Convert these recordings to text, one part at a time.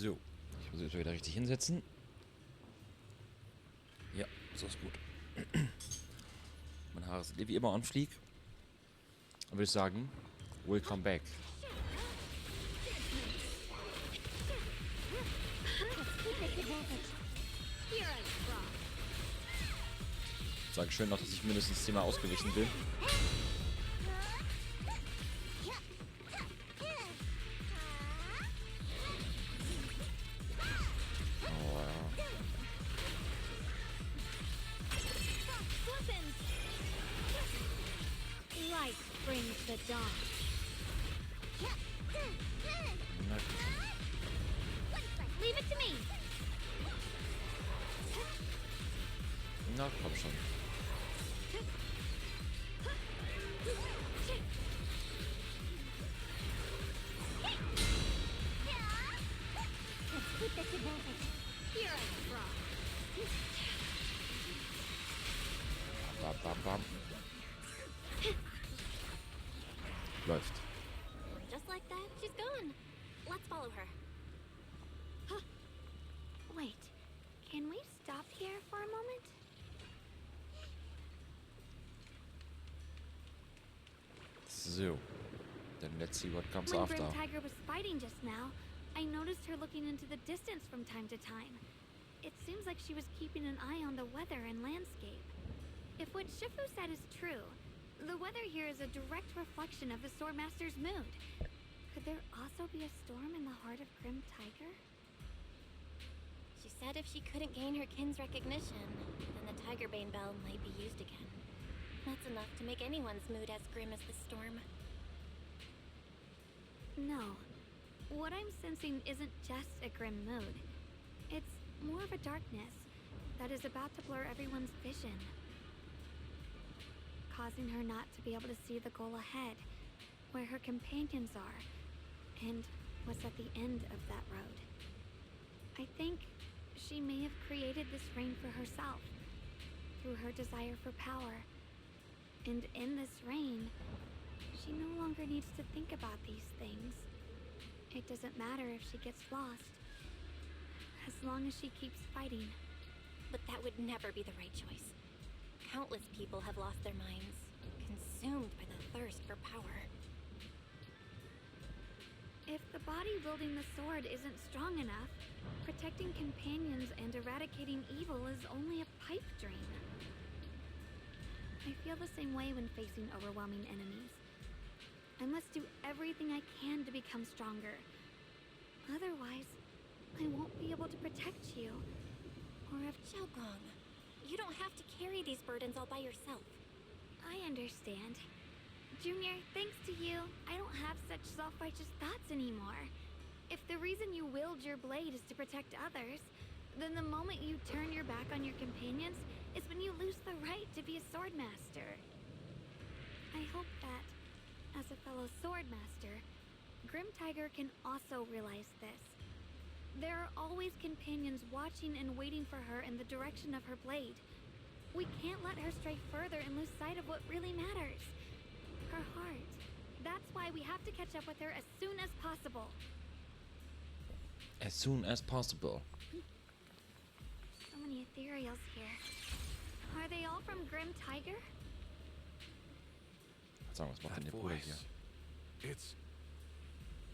So. Ich muss mich wieder richtig hinsetzen. Ja, so ist gut. Meine Haare sind wie immer on fleek. Und würde ich sagen, welcome back. Ich sage schön noch, dass ich mindestens 10 Mal ausgewichen bin. Light brings the dawn. Leave it to me. Na, komm schon. Let's keep this advantage. Here I draw. Bam, bam, bam. Läuft. Just like that, she's gone. Let's follow her. Wait, can we stop here for a moment? So. Then let's see what comes When after. Grim Tiger was fighting just now, I noticed her looking into the distance from time to time. It seems like she was keeping an eye on the weather and landscape. If what Shifu said is true, the weather here is a direct reflection of the Swordmaster's mood. Could there also be a storm in the heart of Grim Tiger? She said if she couldn't gain her kin's recognition, then the Tigerbane Bell might be used again. That's enough to make anyone's mood as grim as the storm. No. What I'm sensing isn't just a grim mood. It's more of a darkness that is about to blur everyone's vision, causing her not to be able to see the goal ahead, where her companions are, and what's at the end of that road. I think she may have created this rain for herself, through her desire for power. And in this rain, she no longer needs to think about these things. It doesn't matter if she gets lost, as long as she keeps fighting. But that would never be the right choice. Countless people have lost their minds, consumed by the thirst for power. If the body wielding the sword isn't strong enough, protecting companions and eradicating evil is only a pipe dream. I feel the same way when facing overwhelming enemies. I must do everything I can to become stronger. Otherwise, I won't be able to protect you. Or if Xiaogong, you don't have to carry these burdens all by yourself. I understand. Junior, thanks to you, I don't have such self-righteous thoughts anymore. If the reason you wield your blade is to protect others, then the moment you turn your back on your companions is when you lose the right to be a swordmaster. I hope that, as a fellow swordmaster, Grim Tiger can also realize this. There are always companions watching and waiting for her in the direction of her blade. We can't let her stray further and lose sight of what really matters. Her heart. That's why we have to catch up with her as soon as possible. As soon as possible. So many ethereals here. Are they all from Grim Tiger? Sagen, was macht denn der Bruder hier? It's...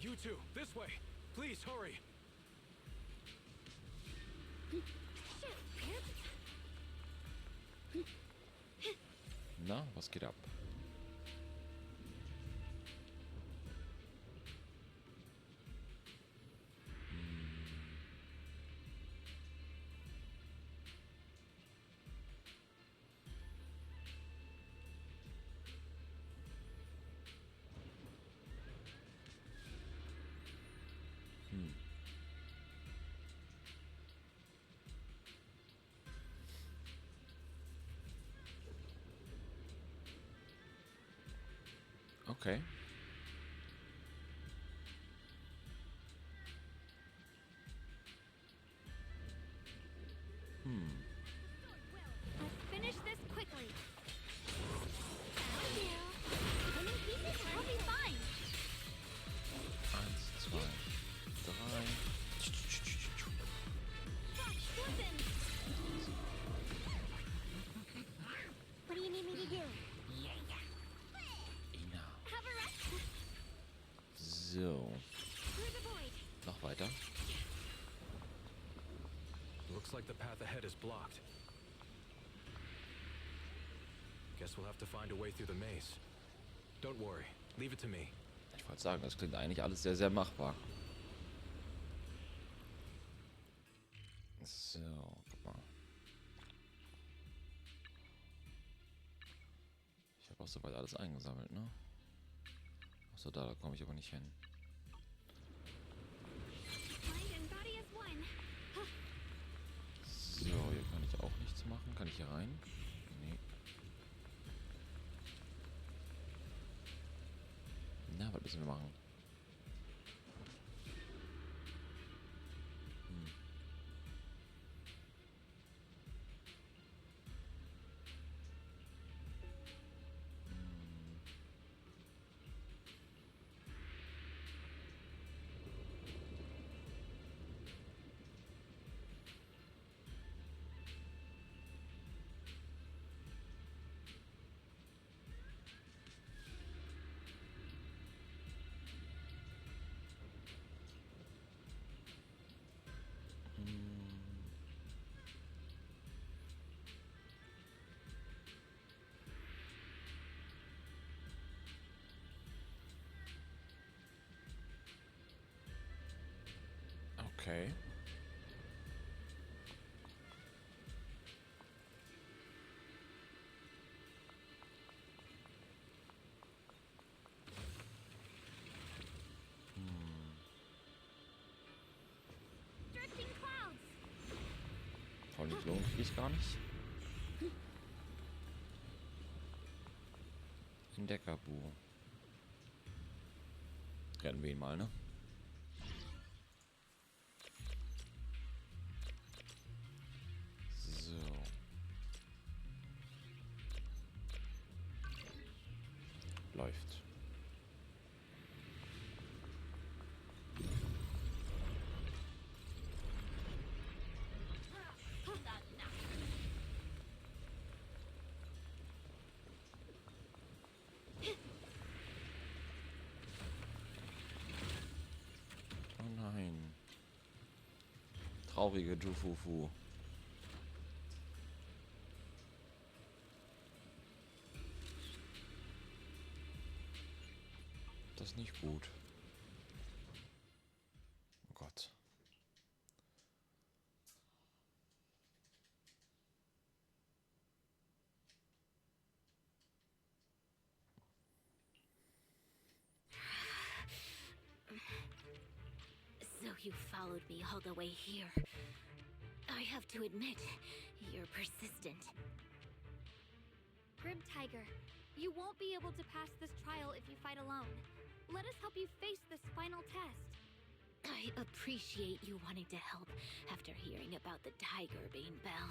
You two, this way! Please, hurry! Na, was geht ab? Okay. Let's finish this quickly. Thank you. We'll be fine. 1, 2, 3. So. Noch weiter. Looks like the path ahead is blocked. Guess we'll have to find a way through the maze. Don't worry, leave it to me. Ich wollte sagen, das klingt eigentlich alles sehr, sehr machbar. So, guck mal. Ich habe auch soweit alles eingesammelt, ne? Achso, da komme ich aber nicht hin. So, hier kann ich auch nichts machen. Kann ich hier rein? Nee. Na, was müssen wir machen? Okay. Voll nicht lohnt ich gar nicht. Entdeckerbuch. Kennen wir ihn mal, ne? So. Läuft. Traurige Jufufu. Das ist nicht gut. Oh Gott. So you followed me all the way here. I have to admit, you're persistent. Grim Tiger, you won't be able to pass this trial if you fight alone. Let us help you face this final test. I appreciate you wanting to help after hearing about the Tiger Bean Bell.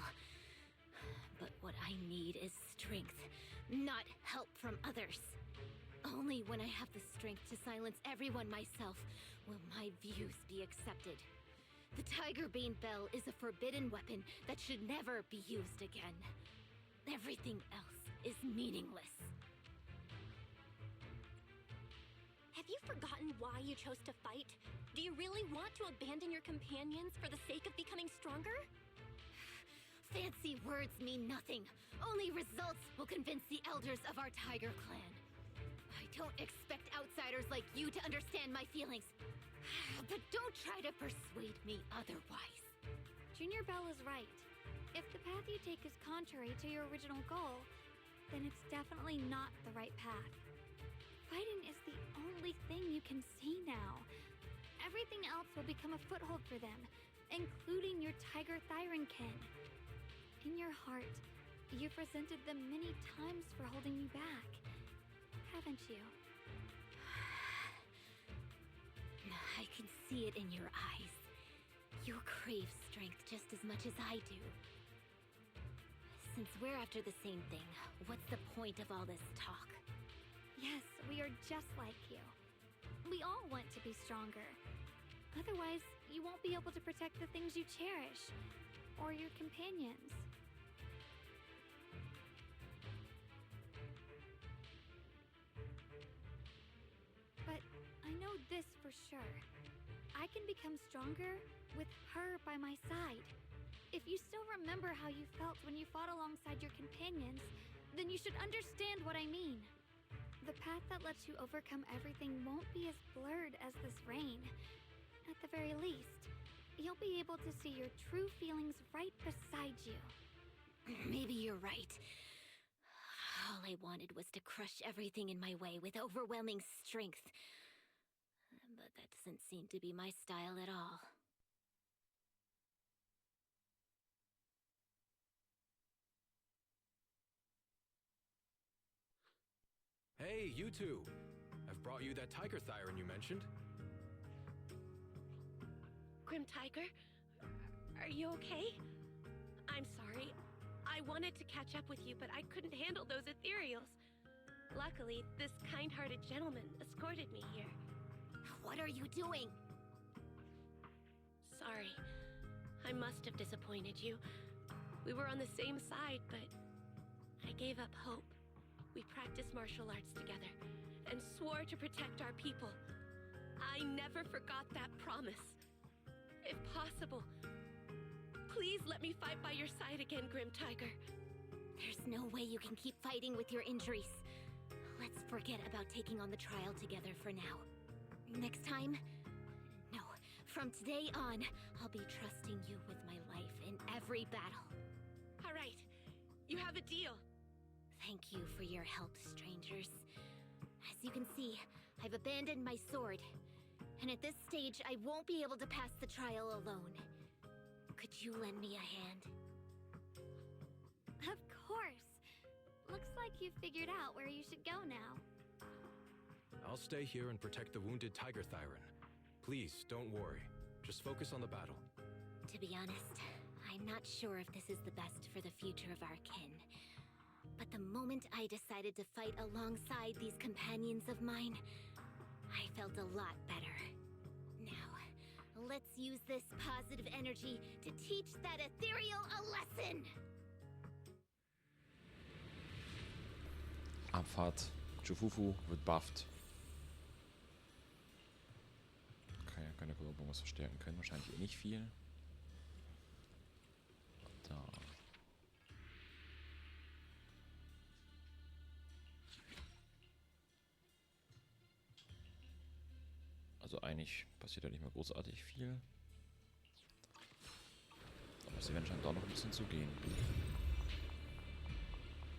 But what I need is strength, not help from others. Only when I have the strength to silence everyone myself will my views be accepted. The Tiger Bean Bell is a forbidden weapon that should never be used again. Everything else is meaningless. Have you forgotten why you chose to fight? Do you really want to abandon your companions for the sake of becoming stronger? Fancy words mean nothing. Only results will convince the elders of our Tiger Clan. I don't expect outsiders like you to understand my feelings. But don't try to persuade me otherwise. Junior Bell is right. If the path you take is contrary to your original goal, then it's definitely not the right path. Fighting is the only thing you can see now. Everything else will become a foothold for them, including your Tiger Thyronkin. In your heart, you've resented them many times for holding you back, haven't you? I can see it in your eyes. You crave strength just as much as I do. Since we're after the same thing, what's the point of all this talk? Yes, we are just like you. We all want to be stronger. Otherwise, you won't be able to protect the things you cherish, or your companions. But I know this can become stronger with her by my side. If you still remember how you felt when you fought alongside your companions, then you should understand what I mean. The path that lets you overcome everything won't be as blurred as this rain. At the very least, you'll be able to see your true feelings right beside you. Maybe you're right. All I wanted was to crush everything in my way with overwhelming strength. But that doesn't seem to be my style at all. Hey, you two! I've brought you that tiger thyron you mentioned. Grim Tiger, are you okay? I'm sorry. I wanted to catch up with you, but I couldn't handle those ethereals. Luckily, this kind-hearted gentleman escorted me here. What are you doing? Sorry. I must have disappointed you. We were on the same side, but I gave up hope. We practiced martial arts together and swore to protect our people. I never forgot that promise. If possible, please let me fight by your side again, Grim Tiger. There's no way you can keep fighting with your injuries. Let's forget about taking on the trial together for now. Next time? No. From today on, I'll be trusting you with my life in every battle. All right. You have a deal. Thank you for your help, strangers. As you can see, I've abandoned my sword. And at this stage, I won't be able to pass the trial alone. Could you lend me a hand? Of course. Looks like you've figured out where you should go now. I'll stay here and protect the wounded tiger thyron. Please, don't worry. Just focus on the battle. To be honest, I'm not sure if this is the best for the future of our kin. But the moment I decided to fight alongside these companions of mine, I felt a lot better. Now, let's use this positive energy to teach that ethereal a lesson! Abfahrt. Jufufu wird bufft. Okay, können wir gucken, ob wir was verstärken können. Wahrscheinlich eh nicht viel. Da. Also eigentlich passiert da nicht mehr großartig viel. Aber sie werden scheint doch noch ein bisschen zu gehen.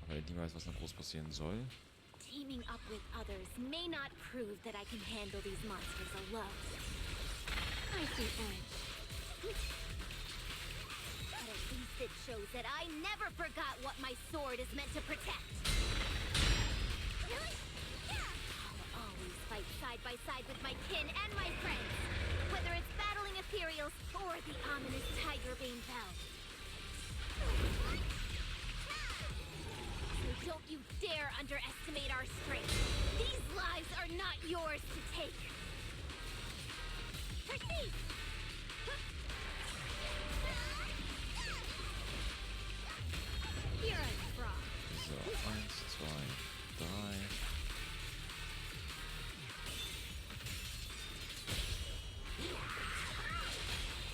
Aber ich nicht weiß, was noch groß passieren soll. Teaming up with others may not prove that I can handle these monsters alone. I see edge. But at least it shows that I never forgot what my sword is meant to protect. Really? Yeah! I'll always fight side by side with my kin and my friends. Whether it's battling ethereals or the ominous tiger-bane bell. So don't you dare underestimate our strength. These lives are not yours to take. Proceed! You're a frog. So, 1, 2, 3.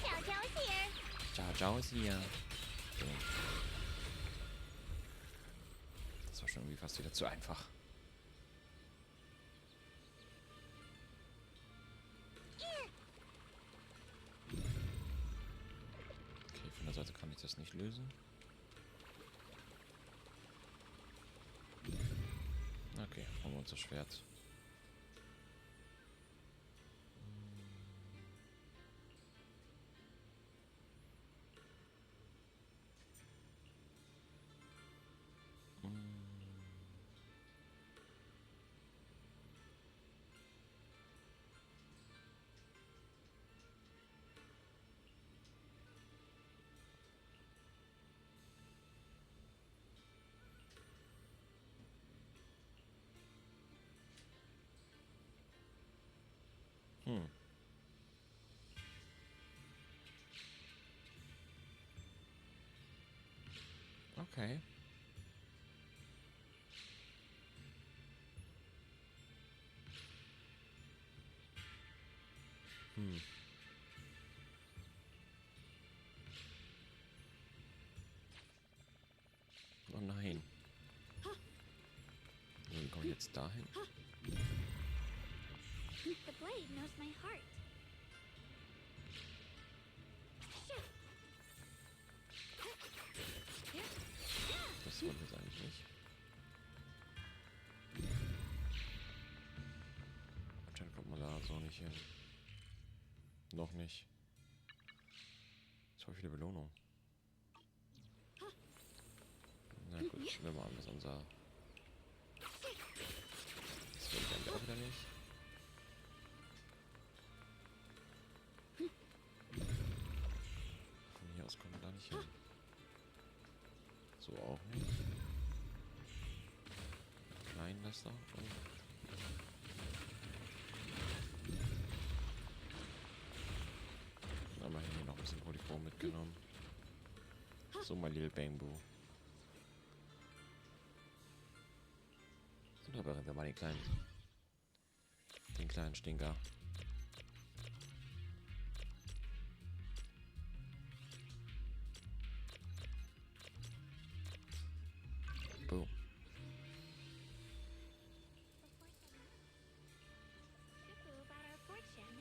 Ciao, Ciao is here. Ciao, ciao ist hier. So. Das war schon irgendwie fast wieder zu einfach. Okay, von der Seite kann ich das nicht lösen. Okay, holen wir uns das Schwert. Okay. Jetzt dahin. The blade knows my heart. Das wollen wir jetzt eigentlich nicht. Anscheinend kommt man da so nicht hin. Noch nicht. So viele Belohnung. Na gut, wir machen das unser. Das will ich eigentlich auch wieder nicht. Von hier aus kommen wir da nicht hin. So auch nicht. Kleinlaster. Oh. Dann haben wir hier noch ein bisschen Polychrom mitgenommen. So, mein Little Bamboo. So, da wären wir mal den kleinen Stinker. Boom. About our fortune.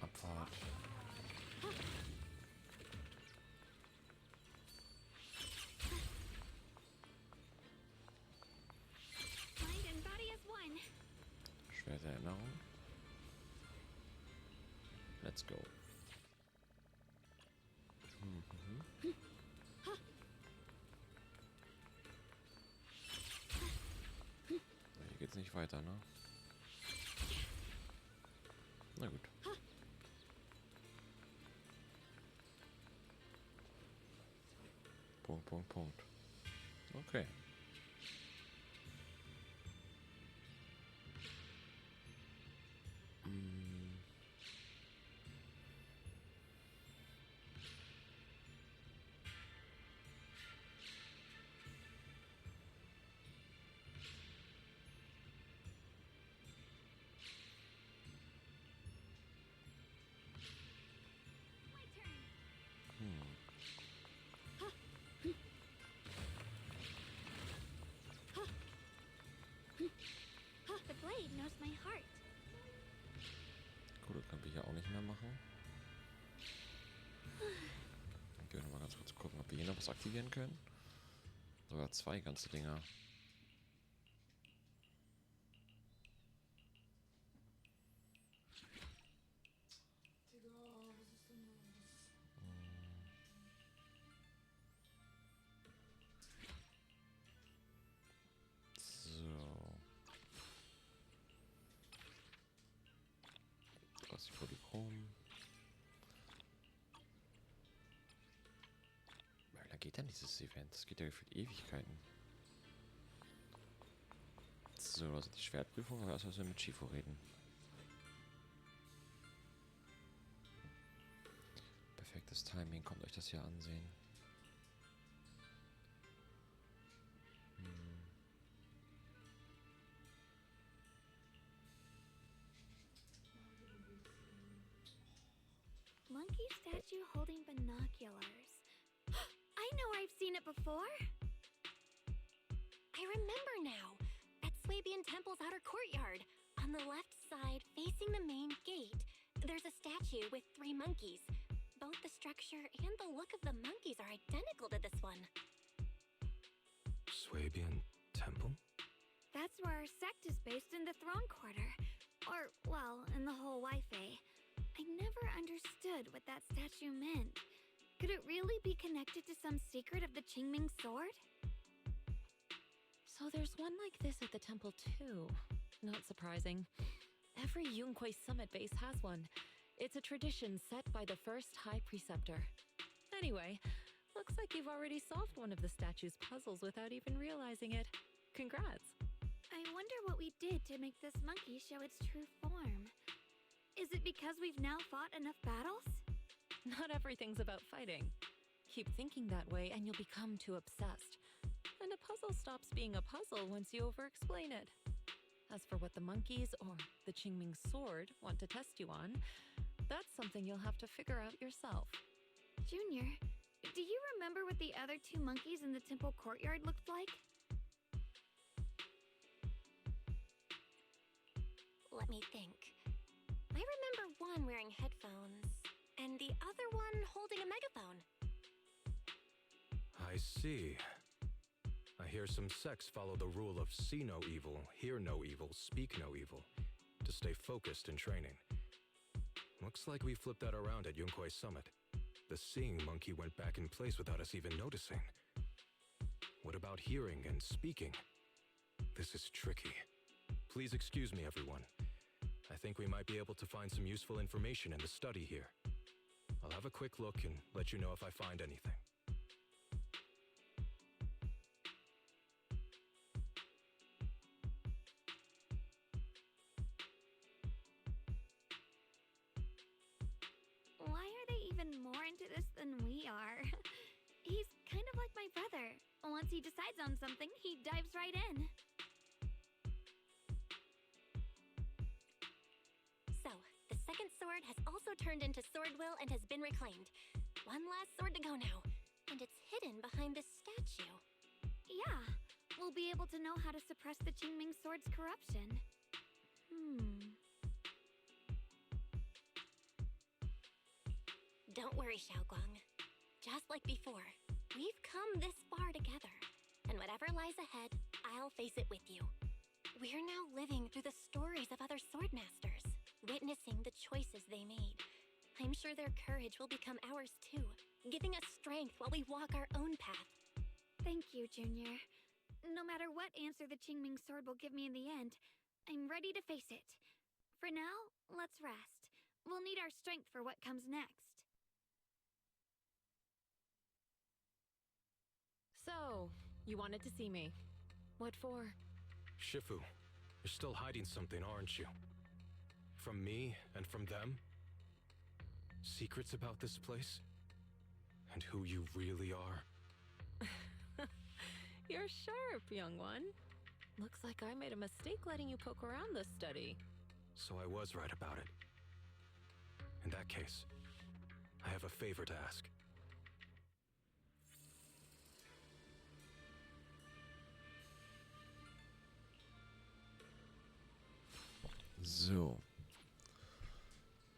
Abfahrt. Mind and body as one. Schwere Erinnerung. Let's go. Hier geht's nicht weiter, ne? Na gut. Punkt. Okay. My turn. The blade knows my heart. Gut, das können wir hier auch nicht mehr machen. Dann gehen wir noch mal ganz kurz gucken, ob wir hier noch was aktivieren können. Sogar 2 ganze Dinger. So. Das ist Polychrom. Wie lange geht denn dieses Event? Das geht ja gefühlt Ewigkeiten. So, also die Schwertprüfung, aber erst müssen wir mit Schifo reden. Perfektes Timing, kommt euch das hier ansehen. Monkey statue holding binoculars. I know I've seen it before. I remember now. At Swabian Temple's outer courtyard. On the left side, facing the main gate, there's a statue with 3 monkeys. Both the structure and the look of the monkeys are identical to this one. Swabian Temple? That's where our sect is based in the Throne Quarter. Or, well, in the whole Wi-Fi. I never understood what that statue meant. Could it really be connected to some secret of the Qingming sword? So there's one like this at the temple too. Not surprising. Every Yunquei summit base has one. It's a tradition set by the first High Preceptor. Anyway, looks like you've already solved one of the statue's puzzles without even realizing it. Congrats! I wonder what we did to make this monkey show its true form. Is it because we've now fought enough battles? Not everything's about fighting. Keep thinking that way and you'll become too obsessed. And a puzzle stops being a puzzle once you over-explain it. As for what the monkeys or the Qingming sword want to test you on, that's something you'll have to figure out yourself. Junior, do you remember what the other two monkeys in the temple courtyard looked like? Let me think. I remember one wearing headphones, and the other one holding a megaphone. I see. I hear some sects follow the rule of see no evil, hear no evil, speak no evil, to stay focused in training. Looks like we flipped that around at Yunkwei Summit. The seeing monkey went back in place without us even noticing. What about hearing and speaking? This is tricky. Please excuse me, everyone. I think we might be able to find some useful information in the study here. I'll have a quick look and let you know if I find anything. Why are they even more into this than we are? He's kind of like my brother. Once he decides on something, he dives right in. So, the second sword has also turned into Swordwill and has been reclaimed. One last sword to go now, and it's hidden behind this statue. Yeah, we'll be able to know how to suppress the Qingming sword's corruption. Don't worry, Xiaoguang. Just like before, we've come this far together, and whatever lies ahead, I'll face it with you. We're now living through the stories of other swordmasters, witnessing the choices they made. I'm sure their courage will become ours too, giving us strength while we walk our own path. Thank you, Junior. No matter what answer the Qingming sword will give me in the end, I'm ready to face it. For now, let's rest. We'll need our strength for what comes next. So, you wanted to see me. What for? Shifu, you're still hiding something, aren't you? From me and from them? Secrets about this place? And who you really are? You're sharp, young one. Looks like I made a mistake letting you poke around this study. So I was right about it. In that case, I have a favor to ask. So.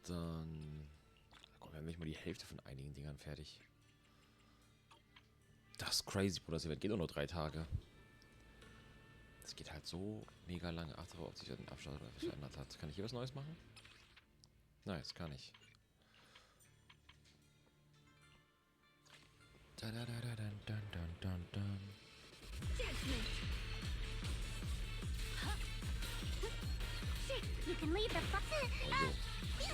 Dann... Komm, wir haben nicht mal die Hälfte von einigen Dingern fertig. Das ist crazy, Bruder. Das Event geht nur 3 Tage. Das geht halt so mega lange. Achte darauf, ob sich den Abstand oder was verändert hat. Kann ich hier was Neues machen? Nice, kann ich. Da da da da dan dan dan dan dan. Judgment! You can leave the Oh, yo.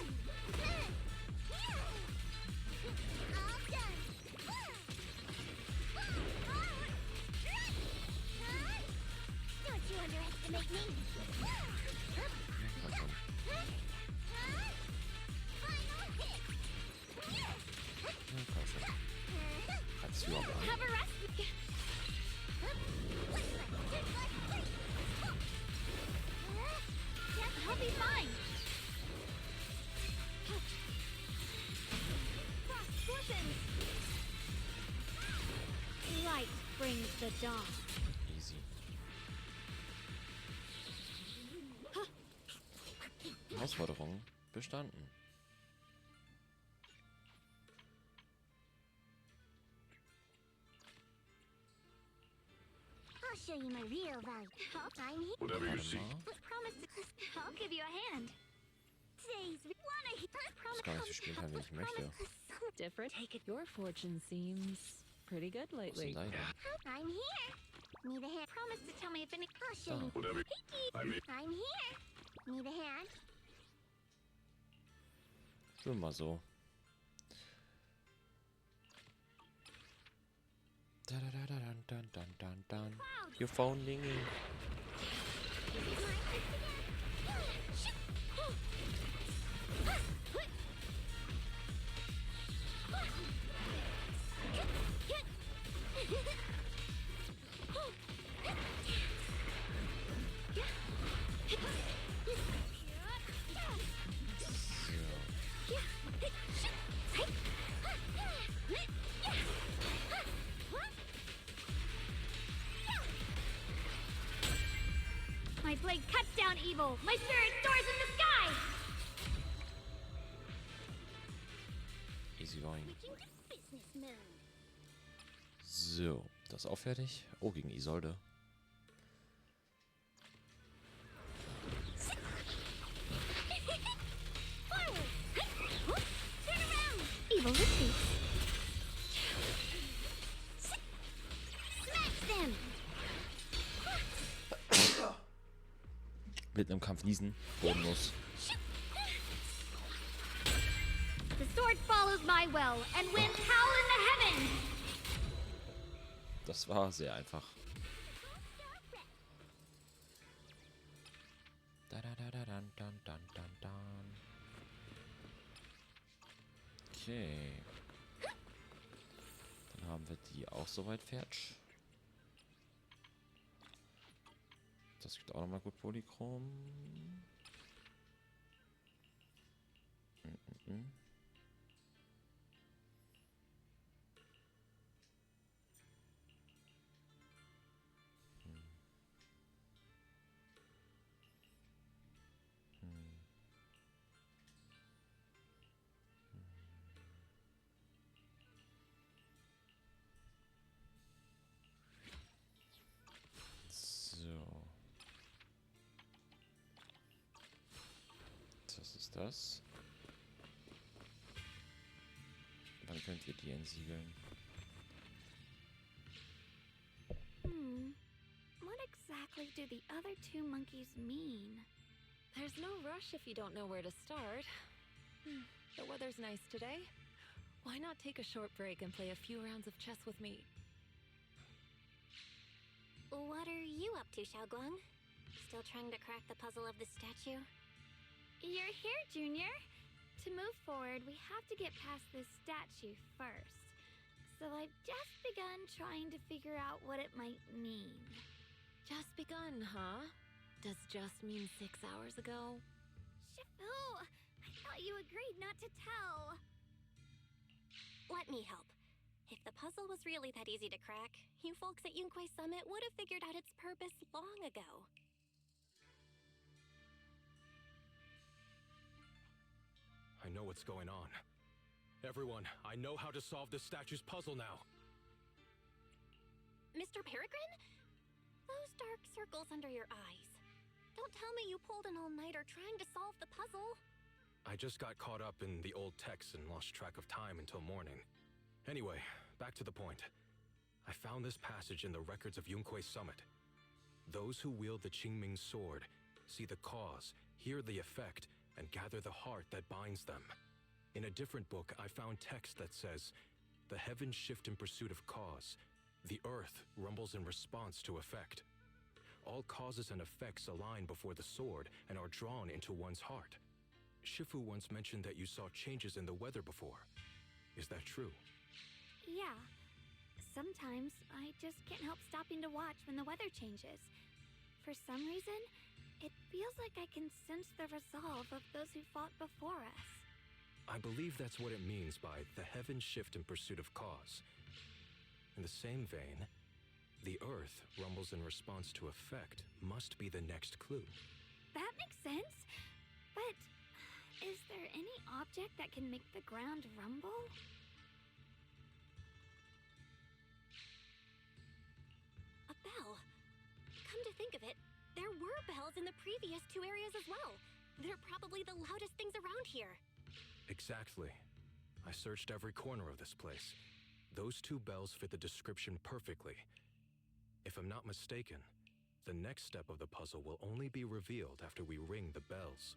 All done. Don't you underestimate me. Ja, komm. Final hit. Ja, komm schon. Hat's überhaupt an. Have a rest! I'll be fine! Frost forces! Light brings the dawn. Easy. Herausforderung bestanden. I'll show you my real value. I'm here. Warte mal. Promise to... I'll give you a hand. Today's wanna Ich weiß gar nicht, so spielen kann, wie ich möchte. Different. Take it. Your fortune seems pretty good Wo ist lately. denn deine? I'm here. Need a hand. Promise to tell me if any... I'll show you. I'm here. Need a hand. Schwimmen mal so. Da da da da dan dan dan dan dan. Your phone ringing. blade cuts down evil. My spirit soars in the sky. Easy going. Switching to business mode. So, das ist auch fertig. Oh, gegen Isolde. Forward. Turn around. Evil retreats. Smash them. Mitten im Kampf niesen. Bodenlos. The sword follows my will and winds howl in the heavens. Das war sehr einfach. Okay. Dann haben wir die auch soweit fertig. Das gibt auch nochmal gut Polychrom. Das. Dann könnt ihr die entsiegeln. What exactly do the other two monkeys mean? There's no rush if you don't know where to start. The weather's nice today. Why not take a short break and play a few rounds of chess with me? What are you up to, Xiaoguang? Still trying to crack the puzzle of the statue? You're here, Junior. To move forward, we have to get past this statue first. So I've just begun trying to figure out what it might mean. Just begun, huh? Does just mean 6 hours ago? Shifu, I thought you agreed not to tell. Let me help. If the puzzle was really that easy to crack, you folks at Yunquay Summit would have figured out its purpose long ago. I know what's going on. Everyone, I know how to solve this statue's puzzle now. Mr. Peregrine? Those dark circles under your eyes. Don't tell me you pulled an all-nighter trying to solve the puzzle. I just got caught up in the old texts and lost track of time until morning. Anyway, back to the point. I found this passage in the records of Yunquay Summit. Those who wield the Qingming sword see the cause, hear the effect, and gather the heart that binds them. In a different book, I found text that says, "The heavens shift in pursuit of cause. The earth rumbles in response to effect. All causes and effects align before the sword and are drawn into one's heart." Shifu once mentioned that you saw changes in the weather before. Is that true? Yeah. Sometimes I just can't help stopping to watch when the weather changes. For some reason, it feels like I can sense the resolve of those who fought before us. I believe that's what it means by the heavens shift in pursuit of cause. In the same vein, the earth rumbles in response to effect must be the next clue. That makes sense. But is there any object that can make the ground rumble? A bell. Come to think of it, there were bells in the previous two areas as well. They're probably the loudest things around here. Exactly. I searched every corner of this place. Those two bells fit the description perfectly. If I'm not mistaken, the next step of the puzzle will only be revealed after we ring the bells.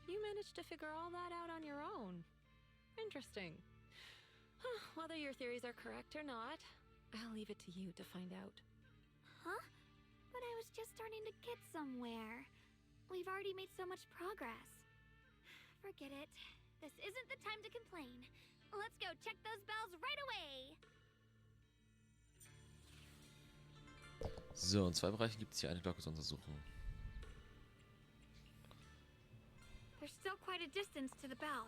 You managed to figure all that out on your own. Interesting. Whether your theories are correct or not, I'll leave it to you to find out. Huh? But I was just starting to get somewhere. We've already made so much progress. Forget it. This isn't the time to complain. Let's go check those bells right away! So, in 2 Bereichen gibt es hier eine Glocke zu untersuchen. There's still quite a distance to the bell.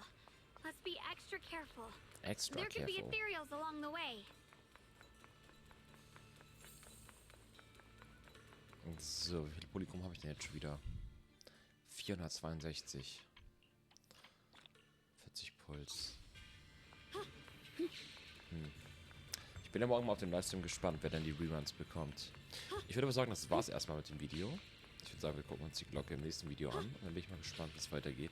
Let's be extra careful. Extra There could be careful. ethereals along the way. So, wie viel Polychrom habe ich denn jetzt schon wieder? 462. 40 Puls. Ich bin ja morgen mal auf den Livestream gespannt, wer denn die Reruns bekommt. Ich würde aber sagen, das war's erstmal mit dem Video. Ich würde sagen, wir gucken uns die Glocke im nächsten Video an. Und dann bin ich mal gespannt, wie es weitergeht.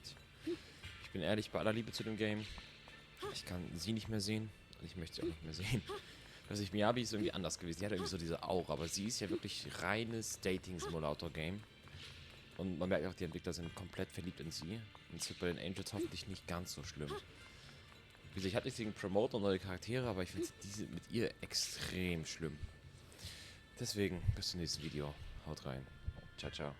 Ich bin ehrlich, bei aller Liebe zu dem Game. Ich kann sie nicht mehr sehen. Und ich möchte sie auch nicht mehr sehen. Also Miyabi ist irgendwie anders gewesen. Sie hat irgendwie so diese Aura. Aber sie ist ja wirklich reines Dating-Simulator-Game. Und man merkt auch, die Entwickler sind komplett verliebt in sie. Und es wird bei den Angels hoffentlich nicht ganz so schlimm. Wie gesagt, ich hatte nichts gegen Promote und neue Charaktere, aber ich finde diese mit ihr extrem schlimm. Deswegen, bis zum nächsten Video. Haut rein. Ciao, ciao.